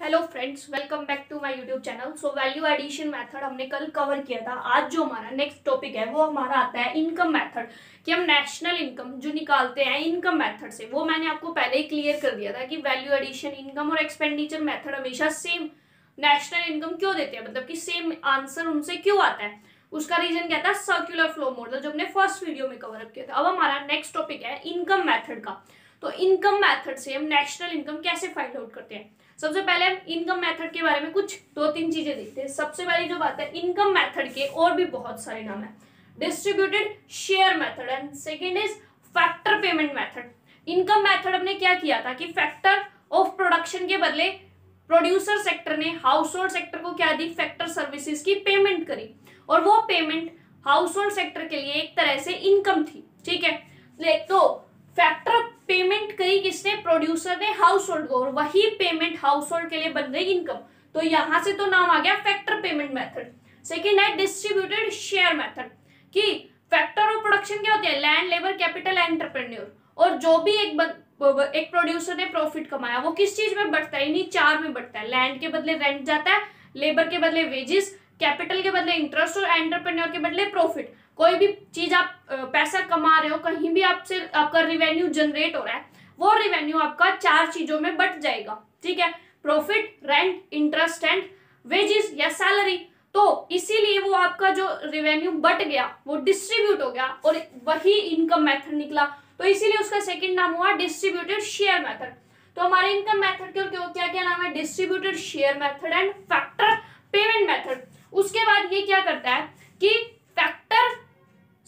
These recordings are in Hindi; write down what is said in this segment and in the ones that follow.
Hello friends, welcome back to my YouTube channel. So value addition method हमने कल कवर किया था। आज जो हमारा नेक्स्ट टॉपिक है वो हमारा आता है इनकम मेथड, कि हम नेशनल इनकम जो निकालते हैं इनकम मेथड से। वो मैंने आपको पहले ही क्लियर कर दिया था कि वैल्यू एडिशन, इनकम और एक्सपेंडिचर मेथड हमेशा सेम नेशनल इनकम क्यों देते हैं, मतलब कि सेम आंसर उनसे क्यों आता है। उसका रीजन क्या था? सर्कुलर फ्लो मॉडल, जो हमने फर्स्ट वीडियो में कवर अप किया था। अब हमारा नेक्स्ट टॉपिक है इनकम मेथड का। तो इनकम मेथड से हम नेशनल इनकम कैसे फाइंड आउट करते हैं। सबसे पहले हम इनकम मेथड के बारे में कुछ दो तीन चीजें देखते हैं। सबसे पहली जो बात है, इनकम मेथड के और भी बहुत सारे नाम है। Distributed share method and second is factor payment method. Income method हमने क्या किया था कि फैक्टर ऑफ प्रोडक्शन के बदले प्रोड्यूसर सेक्टर ने हाउस होल्ड सेक्टर को क्या दी? फैक्टर सर्विसेज की पेमेंट करी, और वो पेमेंट हाउस होल्ड सेक्टर के लिए एक तरह से इनकम थी। ठीक है, तो फैक्टर पेमेंट करी किसने? प्रोड्यूसर ने हाउस होल्ड को, और वही पेमेंट हाउस होल्ड के लिए बन गई इनकम। तो यहां से तो नाम आ गया फैक्टर पेमेंट मेथड। सेकंड है डिस्ट्रीब्यूटेड शेयर मेथड, कि फैक्टर ऑफ प्रोडक्शन क्या होते हैं? Land, labour, capital, entrepreneur. और जो भी एक प्रोड्यूसर ने प्रॉफिट कमाया वो किस चीज में बढ़ता है? इन्हीं चार में बढ़ता है। लैंड के बदले रेंट जाता है, लेबर के बदले वेजेस, कैपिटल के बदले इंटरेस्ट और एंटरप्रेन्योर के बदले प्रॉफिट। कोई भी चीज आप पैसा कमा रहे हो, कहीं भी आपसे आपका रिवेन्यू जनरेट हो रहा है, वो रिवेन्यू आपका चार चीजों में बट जाएगा। ठीक है, profit, rent, interest and wages या सैलरी। तो इसीलिए वो आपका जो रिवेन्यू बट गया वो डिस्ट्रीब्यूट हो गया, और वही इनकम मेथड निकला। तो इसीलिए उसका सेकंड नाम हुआ डिस्ट्रीब्यूटेड शेयर मेथड। तो हमारे इनकम मेथड के क्या क्या नाम है? Distributed share method and factor payment method. उसके बाद ये क्या करता है कि फैक्टर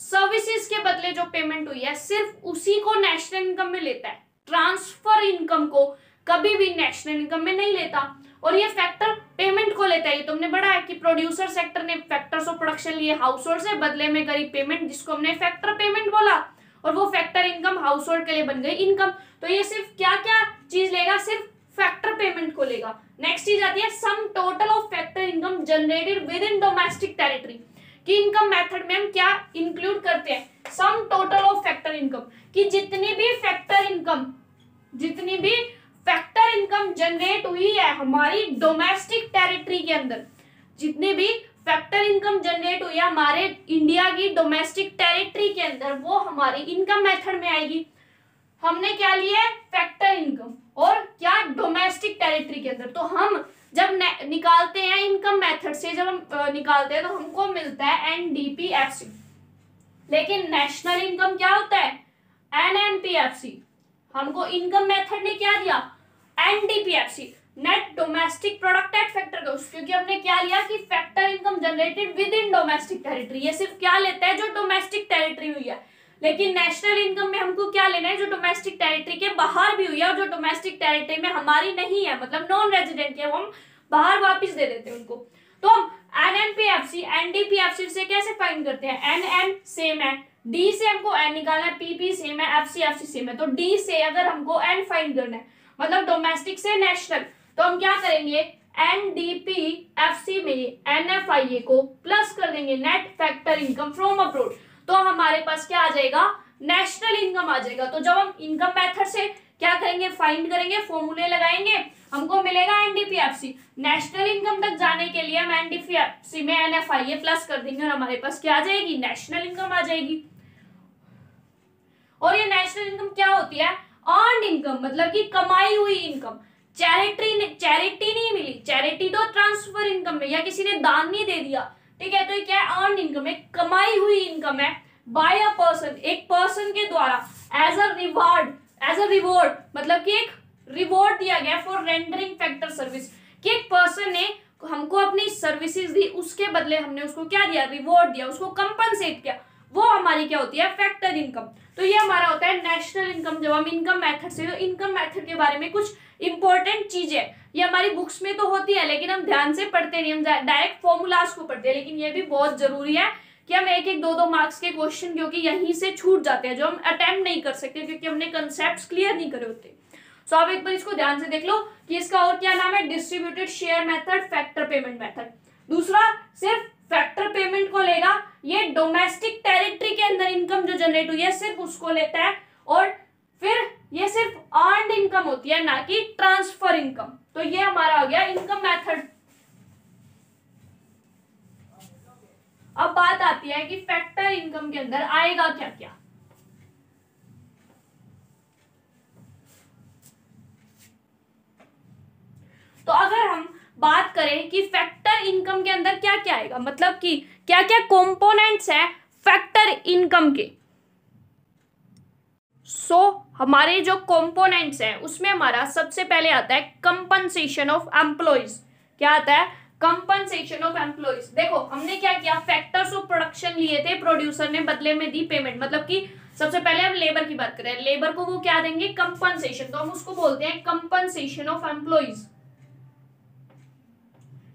सर्विसेज के बदले जो पेमेंट हुई है सिर्फ उसी को नेशनल इनकम में लेता है, ट्रांसफर इनकम को कभी भी नेशनल इनकम में नहीं लेता। और ये फैक्टर पेमेंट को लेता है। ये तुमने पढ़ा है कि प्रोड्यूसर सेक्टर ने फैक्टर्स ऑफ प्रोडक्शन लिए हाउस होल्ड से, बदले में करी पेमेंट, जिसको हमने फैक्टर पेमेंट बोला, और वो फैक्टर इनकम हाउस होल्ड के लिए बन गई इनकम। तो ये सिर्फ क्या क्या चीज लेगा? सिर्फ फैक्टर पेमेंट को लेगा। नेक्स्ट चीज आती है sum total of factor income generated within domestic territory, कि इनकम मेथड में हम क्या इंक्लूड करते हैं? Sum total of factor income, कि जितनी भी फैक्टर इनकम जनरेट हुई है हमारी डोमेस्टिक टेरिटरी के अंदर, जितनी भी फैक्टर इनकम जनरेट हुई है हमारे इंडिया की डोमेस्टिक टेरिटरी के अंदर, वो हमारी इनकम मेथड में आएगी। हमने क्या लिया है? फैक्टर इनकम, और क्या? डोमेस्टिक टेरिटरी के अंदर। तो हम जब निकालते हैं इनकम मेथड से, जब हम निकालते हैं तो हमको मिलता है एनडीपीएफसी। लेकिन नेशनल इनकम क्या होता है? एनएनपीएफसी। हमको इनकम मेथड ने क्या दिया? NDPFC, net domestic product at factor cost, क्योंकि हमने क्या लिया कि factor income generated within domestic territory. ये सिर्फ क्या लेता है? जो डोमेस्टिक टेरिटरी हुई है। लेकिन नेशनल इनकम में हमको क्या लेना है? जो डोमेस्टिक टेरिटरी के बाहर भी हुई है, और जो डोमेस्टिक टेरिटरी में हमारी नहीं है, मतलब नॉन रेजिडेंट के, हम बाहर वापस दे देते हैं उनको। तो हम एनएनपीएफसी एनडीपीएफसी से कैसे फाइंड करते हैं? एनएन सेम है, डी से हमको एन निकालना है, पीपी सेम है, एफसी सेम है। तो डी से अगर हमको एन फाइंड करना है, मतलब डोमेस्टिक से नेशनल, तो हम क्या करेंगे? एनडीपीएफसी में एनएफआईए को प्लस कर देंगे net factor income from abroad, तो हमारे पास क्या आ जाएगा? नेशनल इनकम आ जाएगा। तो जब हम इनकम मेथड से क्या करेंगे? फाइंड करेंगे, फॉर्मूले लगाएंगे, हमको मिलेगा एनडीपीएफसी। नेशनल इनकम तक जाने के लिए हम एनडीपीएफसी में एनएफआईए प्लस कर देंगे, और हमारे पास क्या आ जाएगी? नेशनल इनकम आ जाएगी। और ये नेशनल इनकम क्या होती है? अर्न्ड इनकम, मतलब कि कमाई हुई इनकम। चैरिटी नहीं मिली, चैरिटी तो ट्रांसफर इनकम में, या किसी ने दान नहीं दे दिया। ठीक है, तो ये क्या है? अर्न इनकम है, कमाई हुई इनकम है बाय अ पर्सन, एक पर्सन के द्वारा, एज अ रिवॉर्ड, मतलब कि एक रिवॉर्ड दिया गया फॉर रेंडरिंग फैक्टर सर्विस, कि एक पर्सन ने हमको अपनी सर्विसेज दी, उसके बदले हमने उसको क्या दिया? रिवॉर्ड दिया, उसको कंपनसेट किया। वो हमारी क्या होती है? Factor income. तो ये हमारा होता है नेशनल इनकम। जब हम इनकम मेथड से, तो इनकम मेथड के बारे में कुछ इंपॉर्टेंट चीजें, ये हमारी बुक्स में तो होती है लेकिन हम ध्यान से पढ़ते नहीं, हम डायरेक्ट फॉर्मूलाज को पढ़ते हैं। लेकिन ये भी बहुत जरूरी है कि हम एक एक दो मार्क्स के क्वेश्चन, क्योंकि यहीं से छूट जाते हैं, जो हम अटेम्प्ट नहीं कर सकते क्योंकि हमने कंसेप्ट क्लियर नहीं करे होते। सो आप एक बार इसको ध्यान से देख लो कि इसका और क्या नाम है? Distributed share method, factor payment method. दूसरा सिर्फ फैक्टर पेमेंट को लेगा, ये डोमेस्टिक टेरिटरी के अंदर इनकम जो जनरेट हुई है सिर्फ उसको लेता है, और फिर ये सिर्फ अर्न्ड इनकम होती है। है, ना कि ट्रांसफर इनकम। तो ये हमारा आ गया इनकम मेथड। अब बात आती है कि फैक्टर इनकम के अंदर आएगा क्या क्या। तो अगर हम बात करें कि फैक्टर इनकम के अंदर क्या क्या आएगा, मतलब कि क्या क्या कंपोनेंट्स हैं फैक्टर इनकम के। हमारे जो कंपोनेंट्स हैं उसमें हमारा सबसे पहले आता है कंपनसेशन ऑफ एम्प्लॉइज। क्या आता है? Compensation of employees. देखो हमने क्या किया, फैक्टर्स ऑफ प्रोडक्शन लिए थे, प्रोड्यूसर ने बदले में दी पेमेंट। मतलब कि सबसे पहले हम लेबर की बात करें, लेबर को वो क्या देंगे? कंपनसेशन। तो हम उसको बोलते हैं कंपनसेशन ऑफ एम्प्लॉइज।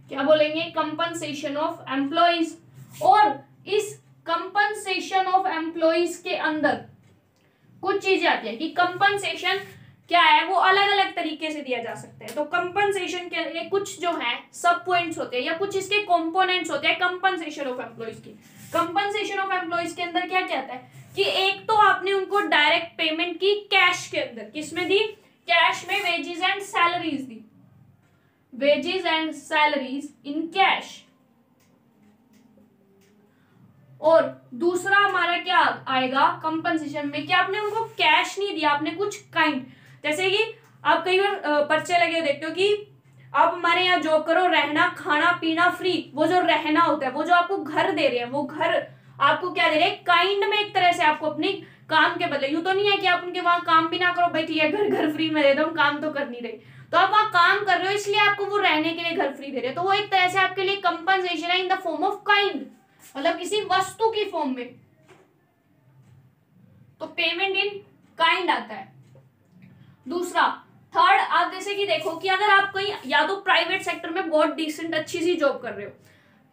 क्या बोलेंगे? Compensation of employees. और इस कंपनसेशन ऑफ एम्प्लॉइज के अंदर कुछ चीजें आती है कि कंपनसेशन क्या है, वो अलग अलग तरीके से दिया जा सकता है। तो कंपनसेशन के लिए कुछ जो है सब पॉइंट्स होते हैं या कुछ इसके कंपोनेंट्स होते हैं कंपनसेशन ऑफ एम्प्लॉइज की। कंपनसेशन ऑफ एम्प्लॉइज के अंदर क्या क्या आता है कि एक तो आपने उनको डायरेक्ट पेमेंट की कैश के अंदर, किसमें दी? कैश में, wages and salaries the, wages and salaries in cash. और दूसरा हमारा क्या आएगा कंपनसेशन में, कि आपने उनको कैश नहीं दिया, आपने कुछ काइंड, जैसे कि आप कई बार पर्चे लगे देखते हो कि आप हमारे यहाँ जॉब करो, रहना खाना पीना फ्री। वो जो रहना होता है, वो जो आपको घर दे रहे हैं, वो घर आपको क्या दे रहे हैं? काइंड में, एक तरह से आपको अपनी काम के बदले। यूं तो नहीं है कि आप उनके वहां काम भी ना करो, भाई ठीक है घर घर फ्री में दे दो, हम काम तो कर नहीं रहे। तो आप वहां काम कर रहे हो इसलिए आपको वो रहने के लिए घर फ्री दे रहे हो। तो वो एक तरह से आपके लिए कंपनसेशन है in the form of kind, मतलब किसी वस्तु की फॉर्म में। तो पेमेंट इन काइंड आता है। दूसरा, थर्ड, आप जैसे कि देखो कि अगर आप कहीं या तो प्राइवेट सेक्टर में बहुत डिसेंट अच्छी सी जॉब कर रहे हो,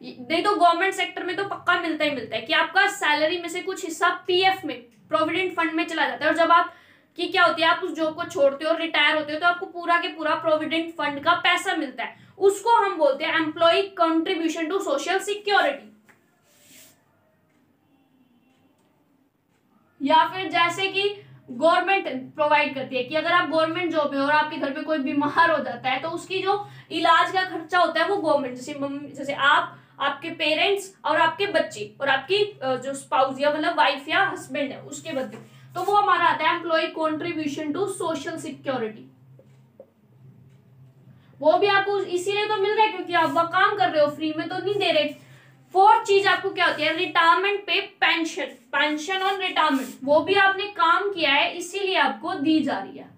नहीं तो गवर्नमेंट सेक्टर में तो पक्का मिलता ही मिलता है कि आपका सैलरी में से कुछ हिस्सा पीएफ में, प्रोविडेंट फंड में चला जाता है। और जब आप की क्या होती है, आप उस जॉब को छोड़ते हो, रिटायर होते हो, तो आपको पूरा के पूरा प्रोविडेंट फंड का पैसा मिलता है। उसको हम बोलते हैं employ contribution to social security. या फिर जैसे कि गवर्नमेंट प्रोवाइड करती है कि अगर आप गवर्नमेंट जॉब में और आपके घर पे कोई बीमार हो जाता है तो उसकी जो इलाज का खर्चा होता है वो गवर्नमेंट, जैसे आप, आपके पेरेंट्स और आपके बच्चे और आपकी जो स्पाउस या मतलब वाइफ या हस्बैंड है उसके बदले, तो वो हमारा आता है employ contribution to social security. वो भी आपको इसीलिए तो मिल रहा है क्योंकि आप वह काम कर रहे हो, फ्री में तो नहीं दे रहे। फोर्थ चीज आपको क्या होती है? रिटायरमेंट पे पेंशन, पेंशन ऑन रिटायरमेंट, वो भी आपने काम किया है इसीलिए आपको दी जा रही है।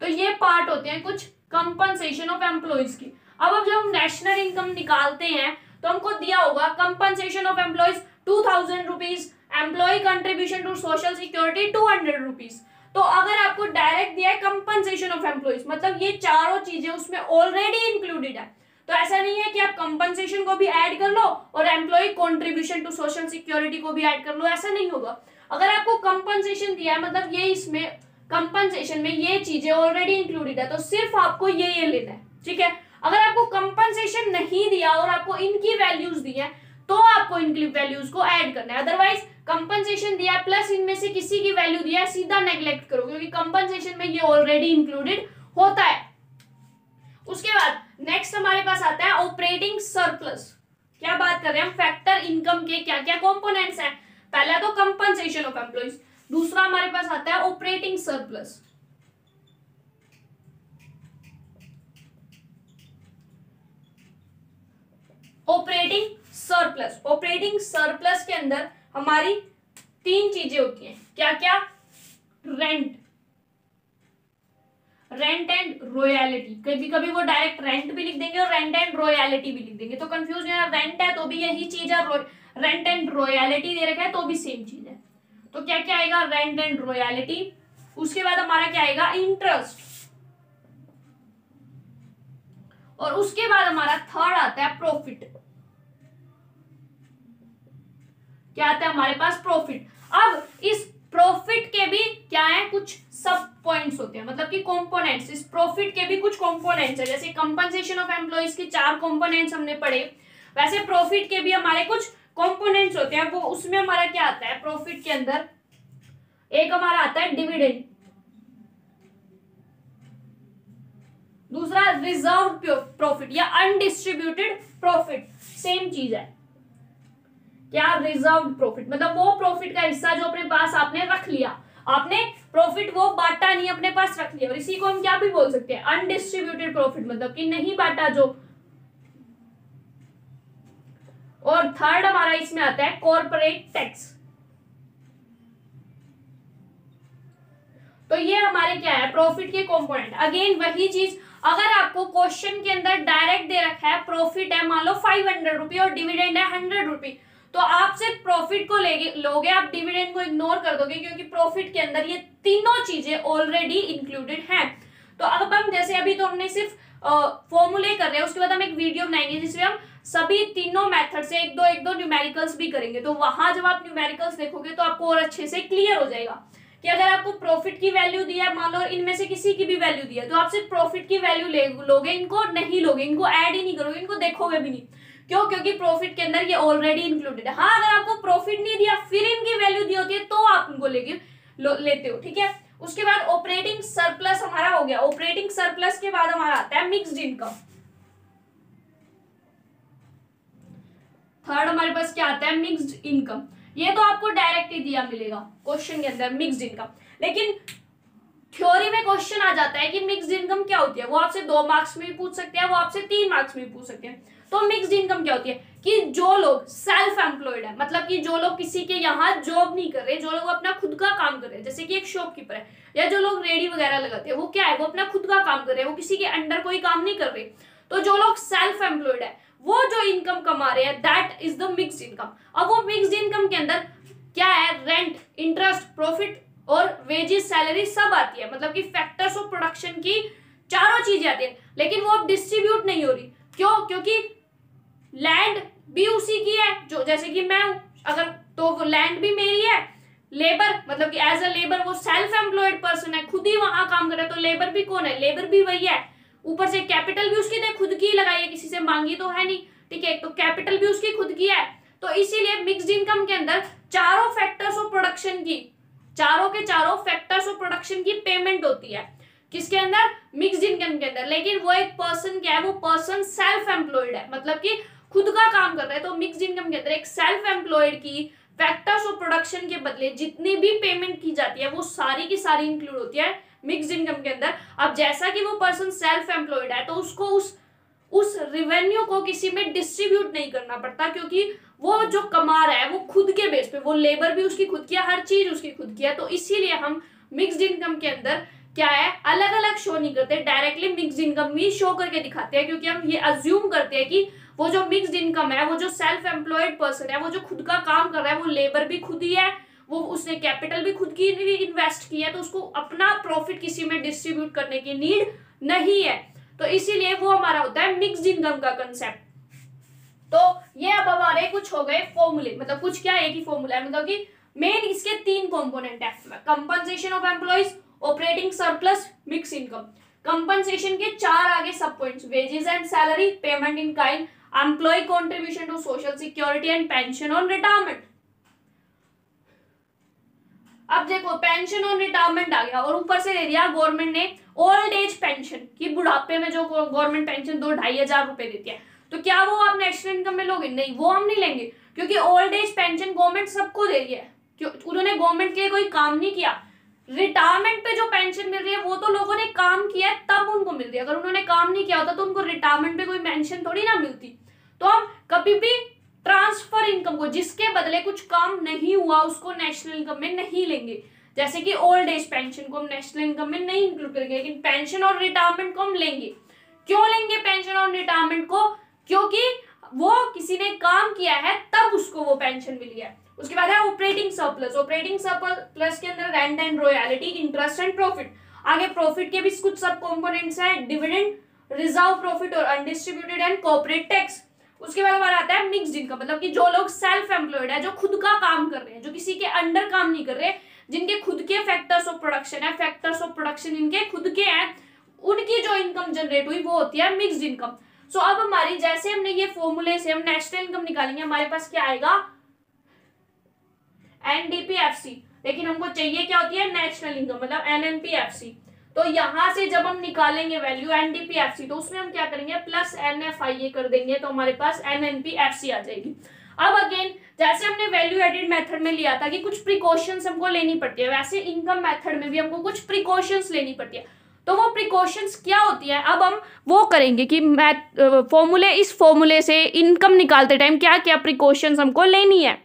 तो ये पार्ट होते हैं कुछ कंपनसेशन ऑफ एम्प्लॉइज की। अब जब हम नेशनल इनकम निकालते हैं तो हमको दिया होगा compensation of employees 2000 rupees, employ contribution to social security 200 rupees. तो अगर आपको डायरेक्ट दिया है कंपनसेशन ऑफ एम्प्लॉइज, मतलब ये चारों चीजें उसमें ऑलरेडी इंक्लूडेड है। तो ऐसा नहीं है कि आप कंपनसेशन को भी ऐड कर लो और employ contribution to social security को भी ऐड कर लो, ऐसा नहीं होगा। अगर आपको कंपनसेशन दिया है मतलब ये इसमें कंपनसेशन में ये चीजें ऑलरेडी इंक्लूडेड है, तो सिर्फ आपको ये लेना है, ठीक है। अगर आपको कंपनसेशन नहीं दिया और आपको इनकी वैल्यूज दी है तो आपको इनकी वैल्यूज को ऐड करना है। अदरवाइज कंपनसेशन दिया प्लस इनमें से किसी की वैल्यू दिया है, सीधा नेग्लेक्ट करो क्योंकि कंपनसेशन में ये ऑलरेडी इंक्लूडेड होता है। उसके बाद नेक्स्ट हमारे पास आता है ऑपरेटिंग सरप्लस। क्या बात कर रहे हैं हम? फैक्टर इनकम के क्या क्या कंपोनेंट्स हैं? पहला तो कंपनसेशन ऑफ एम्प्लॉइज, दूसरा हमारे पास आता है operating surplus. Operating surplus, operating surplus के अंदर हमारी तीन चीजें होती हैं। क्या क्या? Rent, rent and royalty. कभी कभी वो डायरेक्ट रेंट भी लिख देंगे और रेंट एंड रॉयल्टी भी लिख देंगे, तो कंफ्यूज नहीं है। रेंट है तो भी यही चीज है, रेंट एंड रॉयल्टी दे रखा है तो भी सेम चीज है। तो क्या क्या आएगा? Rent and royalty. उसके बाद हमारा क्या आएगा? इंटरेस्ट। और उसके बाद हमारा थर्ड आता है प्रॉफिट। क्या आता है हमारे पास? प्रॉफिट। अब इस प्रॉफिट के भी क्या है? कुछ सब पॉइंट्स होते हैं, मतलब कि कंपोनेंट्स। इस प्रॉफिट के भी कुछ कंपोनेंट्स है, जैसे कंपनसेशन ऑफ एम्प्लॉइज के 4 कंपोनेंट्स हमने पढ़े, वैसे प्रॉफिट के भी हमारे कुछ कंपोनेंट्स होते हैं। वो उसमें हमारा क्या आता है? प्रॉफिट के अंदर एक हमारा आता है डिविडेंड। दूसरा रिजर्व प्रॉफिट या अनडिस्ट्रीब्यूटेड प्रॉफिट, सेम चीज है। क्या? रिजर्व प्रॉफिट मतलब वो प्रॉफिट का हिस्सा जो अपने पास आपने रख लिया, आपने प्रॉफिट वो बांटा नहीं, अपने पास रख लिया। और इसी को हम क्या भी बोल सकते हैं? अनडिस्ट्रीब्यूटेड प्रॉफिट, मतलब कि नहीं बांटा जो। और थर्ड हमारा इसमें आता है कॉर्पोरेट टैक्स। तो ये हमारे क्या है? प्रॉफिट के कंपोनेंट। अगेन वही चीज, अगर आपको क्वेश्चन के अंदर डायरेक्ट दे रखा है प्रॉफिट है मान लो 500 रुपये और डिविडेंड है 100 रुपये, तो आप सिर्फ प्रॉफिट को लोगे, आप डिविडेंड को इग्नोर कर दोगे, क्योंकि प्रॉफिट के अंदर ये तीनों चीजें ऑलरेडी इंक्लूडेड हैं। तो अब हम जैसे अभी तो हमने सिर्फ फॉर्मूले कर रहे हैं, उसके बाद हम एक वीडियो बनाएंगे जिसमें हम सभी तीनों मेथड से एक दो न्यूमेरिकल्स भी करेंगे। तो वहां जब आप न्यूमेरिकल्स देखोगे तो आपको और अच्छे से क्लियर हो जाएगा कि अगर आपको प्रॉफिट की वैल्यू दी है, मान लो इनमें से किसी की भी वैल्यू दी है, तो आप सिर्फ प्रॉफिट की वैल्यू लोगे, इनको नहीं लोगे, इनको ऐड ही नहीं करोगे, इनको देखोगे भी नहीं। क्यों? क्योंकि प्रॉफिट के अंदर ये ऑलरेडी इंक्लूडेड है। हाँ, अगर आपको प्रॉफिट नहीं दिया फिर इनकी वैल्यू दी होती है तो आप इनको लेते हो, ठीक है। उसके बाद ऑपरेटिंग सरप्लस हमारा हो गया। ऑपरेटिंग सरप्लस के बाद हमारा आता है मिक्स्ड इनकम। थर्ड हमारे पास क्या आता है? Mixed income. ये तो आपको डायरेक्ट ही दिया मिलेगा क्वेश्चन के अंदर, मिक्स्ड इनकम। लेकिन थ्योरी में क्वेश्चन आ जाता है कि मिक्स्ड इनकम क्या होती है। वो आपसे 2 मार्क्स में भी पूछ सकते हैं, वो आपसे 3 मार्क्स में भी पूछ सकते हैं। तो मिक्स्ड इनकम क्या होती है? कि जो लोग सेल्फ एम्प्लॉयड है, मतलब कि जो लोग किसी के यहाँ जॉब नहीं कर रहे, जो लोग अपना खुद का काम कर रहे हैं, जैसे कि एक शॉपकीपर है या जो लोग रेडी वगैरह लगाते हैं, वो क्या है? वो अपना खुद का काम कर रहे हैं, वो किसी के अंडर कोई काम नहीं कर रहे। तो जो लोग सेल्फ एम्प्लॉयड है वो जो इनकम कमा रहे हैं, that is the mixed income. अब वो मिक्स्ड इनकम के अंदर क्या है? रेंट, इंटरेस्ट, प्रॉफिट और वेजेस, सैलरी सब आती है, मतलब कि फैक्टर्स ऑफ प्रोडक्शन की चारों चीजें आती है। लेकिन वो अब डिस्ट्रीब्यूट नहीं हो रही। क्यों? क्योंकि लैंड भी उसी की है, जो जैसे कि मैं हूं, अगर तो लैंड भी मेरी है। लेबर मतलब कि एज अ लेबर वो सेल्फ एम्प्लॉयड पर्सन है, खुद ही वहां काम कर रहा है, तो लेबर भी कौन है? लेबर भी वही है। ऊपर से कैपिटल भी उसकी खुद की लगाई है, किसी से मांगी तो है नहीं, ठीक है। तो कैपिटल भी उसकी खुद की है। तो इसीलिए मिक्स्ड इनकम के अंदर चारों फैक्टर्स ऑफ प्रोडक्शन की, चारों के चारों फैक्टर्स ऑफ प्रोडक्शन की पेमेंट होती है। किसके अंदर? मिक्स्ड इनकम के अंदर। लेकिन वो एक पर्सन क्या है? वो पर्सन सेल्फ एम्प्लॉयड है, मतलब कि खुद का काम कर रहा है। तो मिक्स्ड इनकम के अंदर एक सेल्फ एम्प्लॉयड की फैक्टर्स ऑफ प्रोडक्शन के बदले जितनी भी पेमेंट की जाती है वो सारी की सारी इंक्लूड होती है मिक्स्ड इनकम के अंदर। अब जैसा कि वो पर्सन सेल्फ एम्प्लॉयड है तो उसको उस रिवेन्यू को किसी में डिस्ट्रीब्यूट नहीं करना पड़ता, क्योंकि वो जो कमा रहा है वो खुद के बेस पे, वो लेबर भी उसकी खुद की है, हर चीज उसकी खुद की है। तो इसीलिए हम मिक्स्ड इनकम के अंदर क्या है? अलग अलग शो नहीं करते, डायरेक्टली मिक्स्ड इनकम भी शो करके दिखाते हैं, क्योंकि हम ये अज्यूम करते हैं कि वो जो मिक्स्ड इनकम है, वो जो सेल्फ एम्प्लॉयड पर्सन है, वो जो खुद का काम कर रहा है, वो लेबर भी खुद ही है, वो उसने कैपिटल भी खुद की इन्वेस्ट की है, तो उसको अपना प्रॉफिट किसी में डिस्ट्रीब्यूट करने की नीड नहीं है। तो इसीलिए वो हमारा होता है मिक्स्ड इनकम का कंसेप्ट। तो ये अब हमारे कुछ हो गए फॉर्मूले, मतलब कुछ क्या, एक ही फॉर्मूला है, मतलब कि मेन इसके 3 कंपोनेंट है, compensation of employees, operating surplus, mix income. Compensation के 4 आगे सब points, wages and salary, payment in kind, employ contribution to social security and pension on retirement. अब देखो पेंशन ऑन रिटायरमेंट आ गया और ऊपर से दे दिया गवर्नमेंट ने ओल्ड एज पेंशन की, बुढ़ापे में जो गवर्नमेंट पेंशन 2-2,500 रुपए देती है। तो क्या वो आप नेशनल इनकम में लोगे? नहीं, वो हम नहीं लेंगे, क्योंकि ओल्ड एज पेंशन गवर्नमेंट सबको दे रही है, उन्होंने गवर्नमेंट के लिए कोई काम नहीं किया। रिटायरमेंट पे जो पेंशन मिल रही है वो तो लोगों ने काम किया है तब उनको मिल रही है, अगर उन्होंने काम नहीं किया होता तो उनको रिटायरमेंट पे कोई पेंशन थोड़ी ना मिलती। तो हम कभी भी ट्रांसफर इनकम को, जिसके बदले कुछ काम नहीं हुआ, उसको नेशनल इनकम में नहीं लेंगे। जैसे कि ओल्ड एज पेंशन को हम नेशनल इनकम में नहीं इंक्लूड करेंगे, लेकिन पेंशन और रिटायरमेंट को हम लेंगे। क्यों लेंगे पेंशन और रिटायरमेंट को? क्योंकि वो किसी ने काम किया है तब उसको वो पेंशन मिली है। उसके बाद है ऑपरेटिंग सरप्लस। ऑपरेटिंग सरप्लस के अंदर rent and royalty, interest and profit. आगे प्रॉफिट के भी कुछ सब कंपोनेंट्स हैं, डिविडेंड, रिजर्व प्रॉफिट और अनडिस्ट्रीब्यूटेड एंड कॉर्पोरेट टैक्स। उसके बाद हमारा आता है मिक्स्ड इनकम, मतलब कि जो लोग सेल्फ एम्प्लॉयड है, जो खुद का काम कर रहे हैं, जो किसी के अंडर काम नहीं कर रहे, जिनके खुद के फैक्टर्स ऑफ प्रोडक्शन है, फैक्टर्स ऑफ प्रोडक्शन इनके खुद के हैं, उनकी जो इनकम जनरेट हुई वो होती है मिक्स्ड इनकम। सो अब हमारी, जैसे हमने ये फॉर्मूले से हम नेशनल इनकम निकालेंगे, हमारे पास क्या आएगा? एनडीपीएफसी। लेकिन हमको चाहिए क्या होती है? नेशनल इनकम, मतलब एनएनपीएफसी। तो यहाँ से जब हम निकालेंगे वैल्यू एनडीपीएफसी, तो उसमें हम क्या करेंगे प्लस एनएफआईए कर देंगे, तो हमारे पास एनएनपीएफसी आ जाएगी। अब अगेन जैसे हमने वैल्यू एडिड मेथड में लिया था कि कुछ प्रिकॉशंस हमको लेनी पड़ती है, वैसे इनकम मेथड में भी हमको कुछ प्रिकॉशंस लेनी पड़ती है। तो वो प्रिकॉशंस क्या होती है, अब हम वो करेंगे कि इस फॉर्मूले से इनकम निकालते टाइम क्या क्या प्रिकॉशंस हमको लेनी है।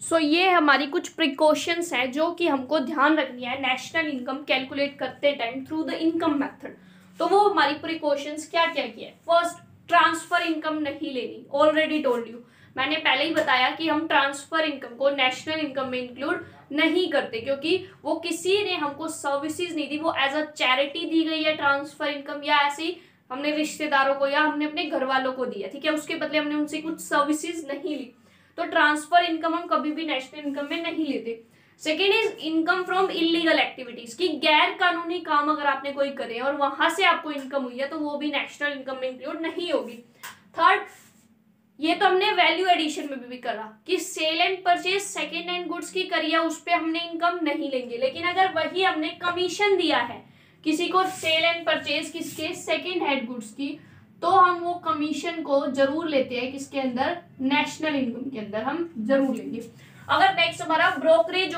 सो ये हमारी कुछ प्रिकॉशंस है जो कि हमको ध्यान रखनी है नेशनल इनकम कैलकुलेट करते time through the income method. तो वो हमारी प्रिकॉशंस क्या क्या की है। फर्स्ट, ट्रांसफर इनकम नहीं लेनी, ऑलरेडी टोल्ड यू, मैंने पहले ही बताया कि हम ट्रांसफर इनकम को नेशनल इनकम में इंक्लूड नहीं करते, क्योंकि वो किसी ने हमको सर्विसेज नहीं दी, वो एज अ चैरिटी दी गई है ट्रांसफर इनकम, या ऐसे ही हमने रिश्तेदारों को या हमने अपने घर वालों को दिया, ठीक है, उसके बदले हमने उनसे कुछ सर्विसेज नहीं ली। तो ट्रांसफर इनकम हम कभी भी नेशनल इनकम में नहीं लेते। Second is income from illegal activities, की गैर कानूनी काम अगर आपने कोई करे और वहां से आपको इनकम हुई है तो वो भी नेशनल इनकम में इंक्लूड नहीं होगी। थर्ड, ये तो हमने वैल्यू एडिशन में भी करा कि sale and purchase second hand goods की करी है, उस पर हमने इनकम नहीं लेंगे। लेकिन अगर वही हमने कमीशन दिया है किसी को सेल एंड परचेज किसके, सेकेंड हैंड गुड्स की, तो हम वो कमीशन को जरूर लेते हैं किसके अंदर, नेशनल इनकम के अंदर हम जरूर लेंगे। अगर नेक्स्ट हमारा brokerage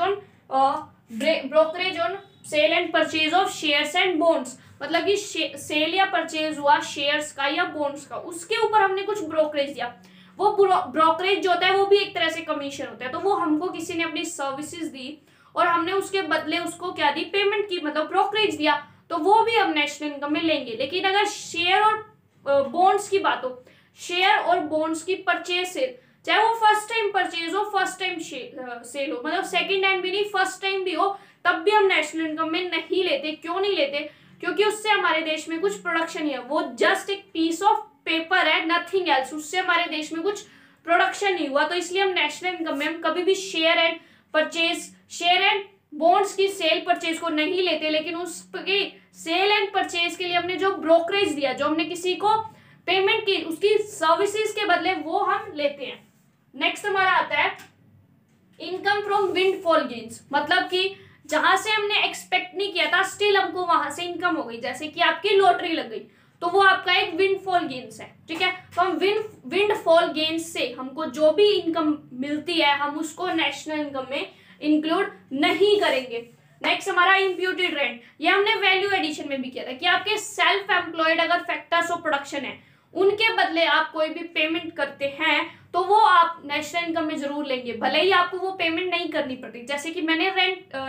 on sale and purchase of shares and bonds, मतलब कि सेल या परचेज हुआ शेयर्स का या बॉन्ड्स का, उसके ऊपर हमने कुछ ब्रोकरेज दिया, वो ब्रोकरेज जो होता है वो भी एक तरह से कमीशन होता है। तो वो हमको किसी ने अपनी सर्विसेज दी और हमने उसके बदले उसको क्या दी, पेमेंट की, मतलब ब्रोकरेज दिया, तो वो भी हम नेशनल इनकम में लेंगे। लेकिन अगर शेयर और बॉन्ड्स की बात हो, शेयर और बॉन्ड्स की परचेज सेल, चाहे वो फर्स्ट टाइम परचेज हो, फर्स्ट टाइम सेल हो, मतलब सेकंड हैंड भी नहीं फर्स्ट टाइम भी हो, तब भी हम नेशनल इनकम में नहीं लेते। क्यों नहीं लेते, क्योंकि उससे हमारे देश में कुछ प्रोडक्शन ही है, वो जस्ट एक पीस ऑफ पेपर है, नथिंग एल्स, उससे हमारे देश में कुछ प्रोडक्शन नहीं हुआ। तो इसलिए हम नेशनल इनकम में हम कभी भी शेयर एंड बॉन्ड्स की सेल परचेज को नहीं लेते, लेकिन उसकी सेल एंड परचेज के लिए हमने जो ब्रोकरेज दिया, जो हमने किसी को पेमेंट की उसकी सर्विसेज के बदले, वो हम लेते हैं। नेक्स्ट हमारा आता है इनकम फ्रॉम विंडफॉल गेन्स, मतलब कि जहां से हमने एक्सपेक्ट नहीं किया था स्टिल हमको वहां से इनकम हो गई, जैसे कि आपकी लॉटरी लग गई, तो वो आपका एक विंडफॉल गेन्स है, ठीक है। तो हम विंडफॉल गेन्स से हमको जो भी इनकम मिलती है हम उसको नेशनल इनकम में इंक्लूड नहीं करेंगे। नेक्स्ट हमारा इम्प्यूटेड रेंट, ये हमने वैल्यू एडिशन में भी किया था कि आपके सेल्फ एम्प्लॉयड अगर फैक्टर्स ऑफ प्रोडक्शन है, उनके बदले आप कोई भी पेमेंट करते हैं तो वो आप नेशनल इनकम में जरूर लेंगे, भले ही आपको वो पेमेंट नहीं करनी पड़ती। जैसे कि मैंने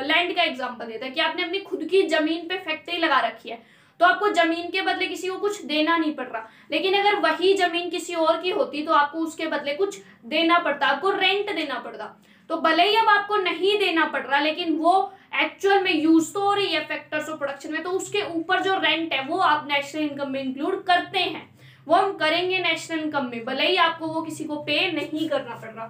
लैंड का एग्जांपल दिया था कि आपने अपनी खुद की जमीन पे फैक्ट्री लगा रखी है, तो आपको जमीन के बदले किसी को कुछ देना नहीं पड़ रहा। लेकिन अगर वही जमीन किसी और की होती तो आपको उसके बदले कुछ देना पड़ता, आपको रेंट देना पड़ता। तो भले ही अब आपको नहीं देना पड़ रहा, लेकिन वो एक्चुअल में यूज तो हो रही है फैक्टर्स ऑफ प्रोडक्शन में, तो उसके ऊपर जो रेंट है वो आप नेशनल इनकम में इंक्लूड करते हैं, वो हम करेंगे नेशनल इनकम में, भले ही आपको वो किसी को पे नहीं करना पड़ रहा।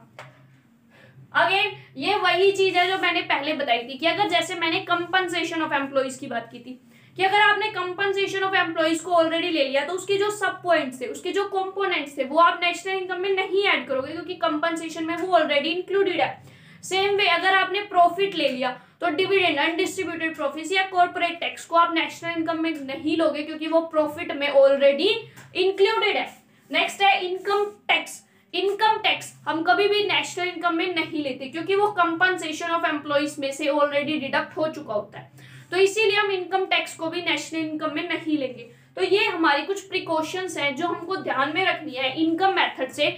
अगेन ये वही चीज है जो मैंने पहले बताई थी कि अगर जैसे मैंने कंपनसेशन ऑफ एम्प्लॉइज की बात की थी कि अगर आपने कंपनसेशन ऑफ एम्प्लॉइज को ऑलरेडी ले लिया तो उसके जो सब पॉइंट्स थे, उसके जो कंपोनेंट्स थे, वो आप नेशनल इनकम में नहीं ऐड करोगे, क्योंकि कंपनसेशन में वो ऑलरेडी इंक्लूडेड है। सेम वे अगर आपने प्रॉफिट ले लिया तो डिविडेंड, अनडिस्ट्रीब्यूटेड प्रॉफिट्स या कॉर्पोरेट टैक्स को आप नेशनल इनकम में नहीं लोगे, क्योंकि वो प्रॉफिट में ऑलरेडी इंक्लूडेड है। नेक्स्ट है इनकम टैक्स। इनकम टैक्स हम कभी भी नेशनल इनकम में नहीं लेते, क्योंकि वो कंपनसेशन ऑफ एम्प्लॉइज में से ऑलरेडी डिडक्ट हो चुका होता है, तो इसीलिए हम इनकम टैक्स को भी नेशनल इनकम में नहीं लेंगे। तो ये हमारी कुछ प्रिकॉशंस हैं जो हमको ध्यान में रखनी है इनकम मेथड से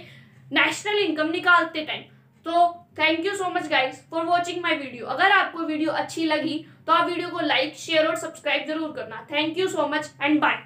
नेशनल इनकम निकालते टाइम। तो thank you so much guys for watching my video. अगर आपको वीडियो अच्छी लगी तो आप वीडियो को लाइक, शेयर और सब्सक्राइब जरूर करना। Thank you so much and bye.